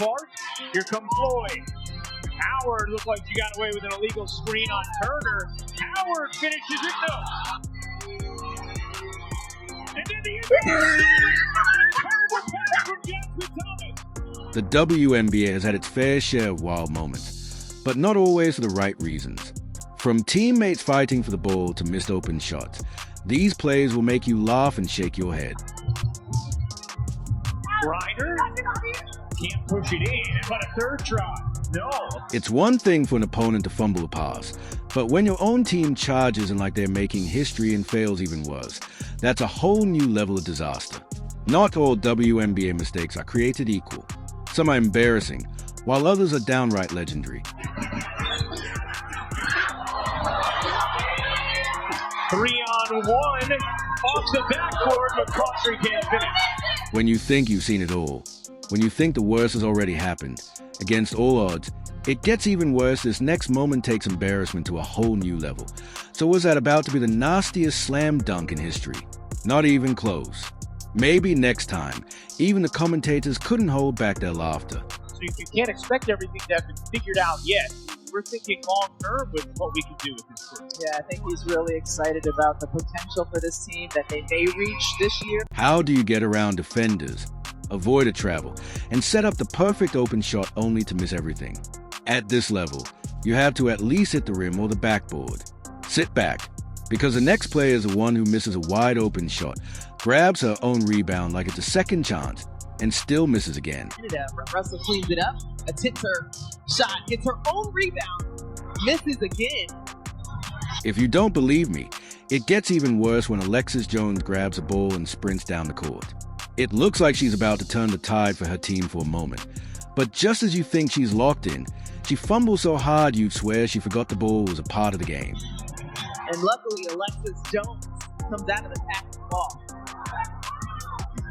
Clark. Here comes Floyd. Howard looked like she got away with an illegal screen on Turner. Howard finishes it, no. And then the The WNBA has had its fair share of wild moments, but not always for the right reasons. From teammates fighting for the ball to missed open shots, these plays will make you laugh and shake your head. Ryder can't push it in, but a third try. No. It's one thing for an opponent to fumble a pass, but when your own team charges and like they're making history and fails even worse, that's a whole new level of disaster. Not all WNBA mistakes are created equal. Some are embarrassing, while others are downright legendary. 3-on-1 off the backboard, but Crosby can't finish. When you think you've seen it all, when you think the worst has already happened, against all odds, it gets even worse. This next moment takes embarrassment to a whole new level. So was that about to be the nastiest slam dunk in history? Not even close. Maybe next time, even the commentators couldn't hold back their laughter. So you can't expect everything to have been figured out yet. We're thinking long-term with what we can do with this group. Yeah, I think he's really excited about the potential for this team that they may reach this year. How do you get around defenders, avoid a travel, and set up the perfect open shot only to miss everything? At this level, you have to at least hit the rim or the backboard. Sit back, because the next player is the one who misses a wide open shot, grabs her own rebound like it's a second chance, and still misses again. Russell cleans it up, attempts her shot, gets her own rebound, misses again. If you don't believe me, it gets even worse when Alexis Jones grabs a ball and sprints down the court. It looks like she's about to turn the tide for her team for a moment, but just as you think she's locked in, she fumbles so hard you'd swear she forgot the ball was a part of the game. And luckily, Alexis Jones comes out of the pack and ball.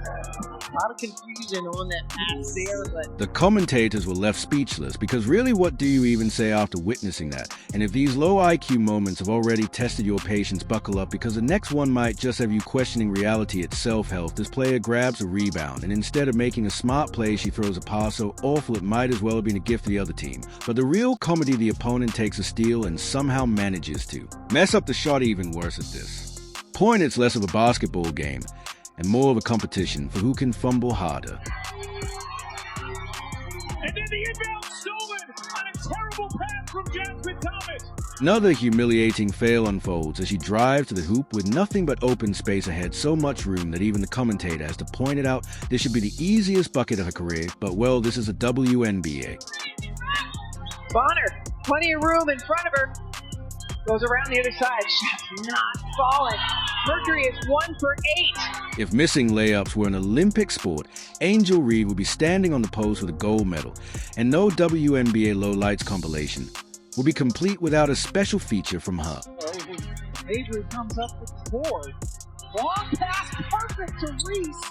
A lot of confusion on that pass there, but the commentators were left speechless because really what do you even say after witnessing that? And if these low IQ moments have already tested your patience, buckle up because the next one might just have you questioning reality itself. Health. This player grabs a rebound and instead of making a smart play, she throws a pass so awful it might as well have been a gift to the other team. But the real comedy, the opponent takes a steal and somehow manages to mess up the shot even worse at this point. It's less of a basketball game and more of a competition for who can fumble harder. And then the inbound stolen on a terrible pass from Jasmine Thomas. Another humiliating fail unfolds as she drives to the hoop with nothing but open space ahead, so much room that even the commentator has to point it out. This should be the easiest bucket of her career, but well, this is a WNBA. Bonner, plenty of room in front of her. Goes around the other side, shot not falling. Mercury is 1 for 8. If missing layups were an Olympic sport, Angel Reed would be standing on the post with a gold medal, and no WNBA low lights compilation will be complete without a special feature from her. Avery comes up with 4. Long pass, perfect to Reese.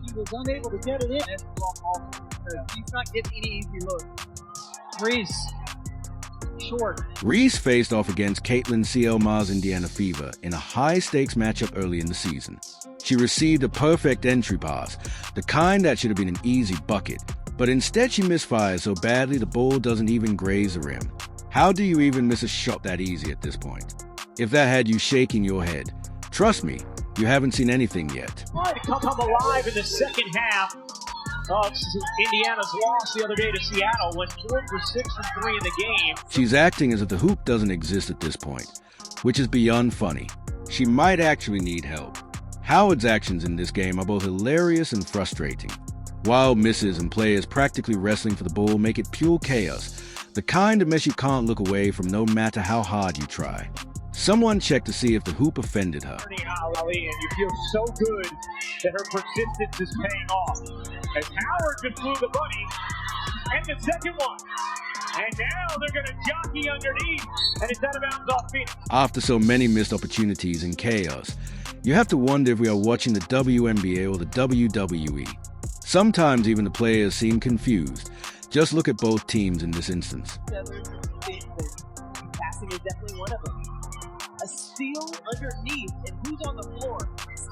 He was unable to get it in. He's not getting any easy look. Reese. Short. Reese faced off against Caitlin CL-Mars Indiana Fever in a high-stakes matchup early in the season. She received a perfect entry pass, the kind that should have been an easy bucket, but instead she misfires so badly the ball doesn't even graze the rim. How do you even miss a shot that easy at this point? If that had you shaking your head, trust me, you haven't seen anything yet. To come alive in the second half of Indiana's loss the other day to Seattle, went 4 for 6 from 3 in the game. She's acting as if the hoop doesn't exist at this point, which is beyond funny. She might actually need help. Howard's actions in this game are both hilarious and frustrating. Wild misses and players practically wrestling for the ball make it pure chaos, the kind of mess you can't look away from no matter how hard you try. Someone checked to see if the hoop offended her. And you feel so good that her persistence is paying off. As Howard just flew the bunny, and the second one. And now they're going to jockey underneath, and it's out of bounds off Phoenix. After so many missed opportunities and chaos, you have to wonder if we are watching the WNBA or the WWE. Sometimes even the players seem confused. Just look at both teams in this instance. Passing is definitely one of them. A steal underneath, and who's on the floor?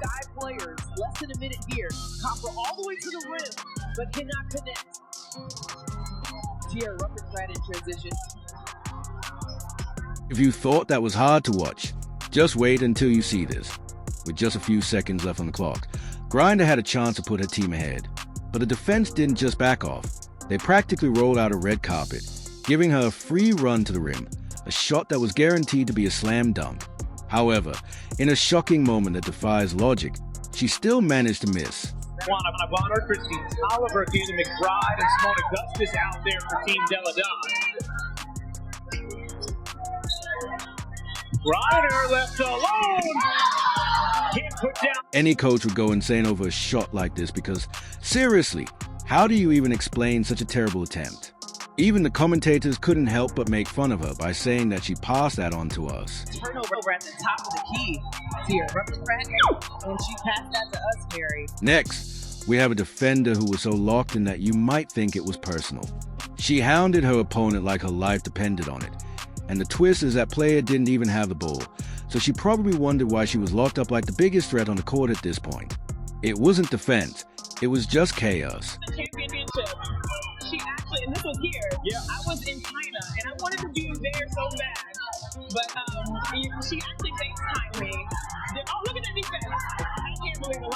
Sky players, less than a minute here. Copper all the way to the rim, but cannot connect. Tierra Rucker threat in transition. If you thought that was hard to watch, just wait until you see this. With just a few seconds left on the clock, Grinder had a chance to put her team ahead. But the defense didn't just back off. They practically rolled out a red carpet, giving her a free run to the rim, a shot that was guaranteed to be a slam dunk. However, in a shocking moment that defies logic, she still managed to miss. Juana Bonner, Christine Oliver, Dana McBride, and Simone Augustus out there for Team Deladon. Ryder left alone. Can't put down. Any coach would go insane over a shot like this because, seriously, how do you even explain such a terrible attempt? Even the commentators couldn't help but make fun of her by saying that she passed that on to us. Turnover at the top of the key. Tierra Rucker threat, and she passed that to us, Mary. Next, we have a defender who was so locked in that you might think it was personal. She hounded her opponent like her life depended on it. And the twist is that player didn't even have the ball, so she probably wondered why she was locked up like the biggest threat on the court at this point. It wasn't defense, it was just chaos. The championship. She actually, and this was here. Yeah. I was in China, and I wanted to be there so bad. But she actually FaceTimed me. Oh, look at that defense. I can't believe it.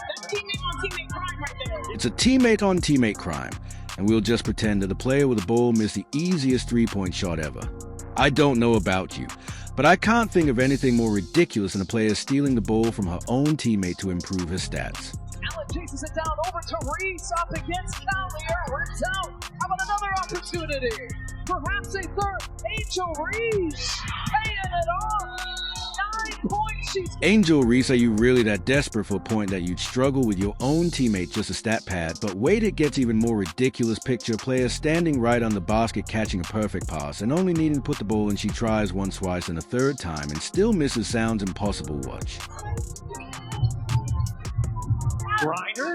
That's teammate-on-teammate crime right there. It's a teammate-on-teammate crime, and we'll just pretend that the player with the ball missed the easiest three-point shot ever. I don't know about you, but I can't think of anything more ridiculous than a player stealing the ball from her own teammate to improve her stats. Allen chases it down over to Reese up against Collier. Works out. How about another opportunity? Perhaps a third. Angel Reese paying it off. 9 points. Angel Reese, are you really that desperate for a point that you'd struggle with your own teammate just a stat pad? But wait, it gets even more ridiculous. Picture a player standing right on the basket catching a perfect pass and only needing to put the ball in. She tries once, twice, and a third time and still misses. Sounds impossible. Watch. Griner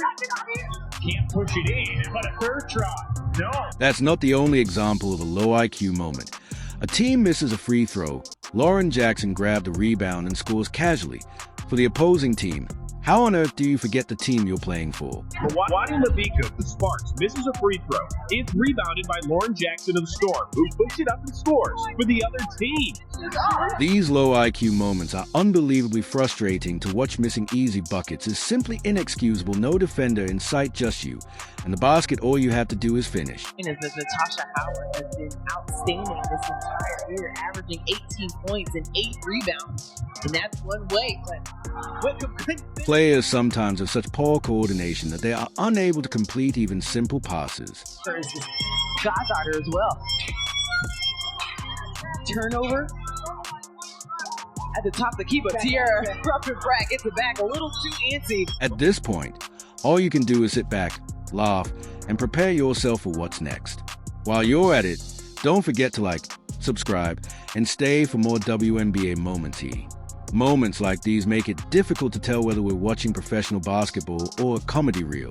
can't push it in, but a third try. No. That's not the only example of a low IQ moment. A team misses a free throw. Lauren Jackson grabbed the rebound and scores casually. For the opposing team, how on earth do you forget the team you're playing for? Wadi Levika, the Sparks, misses a free throw. It's rebounded by Lauren Jackson of Storm, who puts it up and scores for the other team. These low IQ moments are unbelievably frustrating. To watch missing easy buckets is simply inexcusable. No defender in sight, just you. And the basket, all you have to do is finish. Natasha Howard has been outstanding this entire year, averaging 18 points and 8 rebounds. And that's one way, but Players sometimes have such poor coordination that they are unable to complete even simple passes. Goddard as well. Turnover at the top of the key, but Tierra Rucker gets it back a little too antsy. At this point, all you can do is sit back, laugh, and prepare yourself for what's next. While you're at it, don't forget to like, subscribe, and stay for more WNBA moments here. Moments like these make it difficult to tell whether we're watching professional basketball or a comedy reel.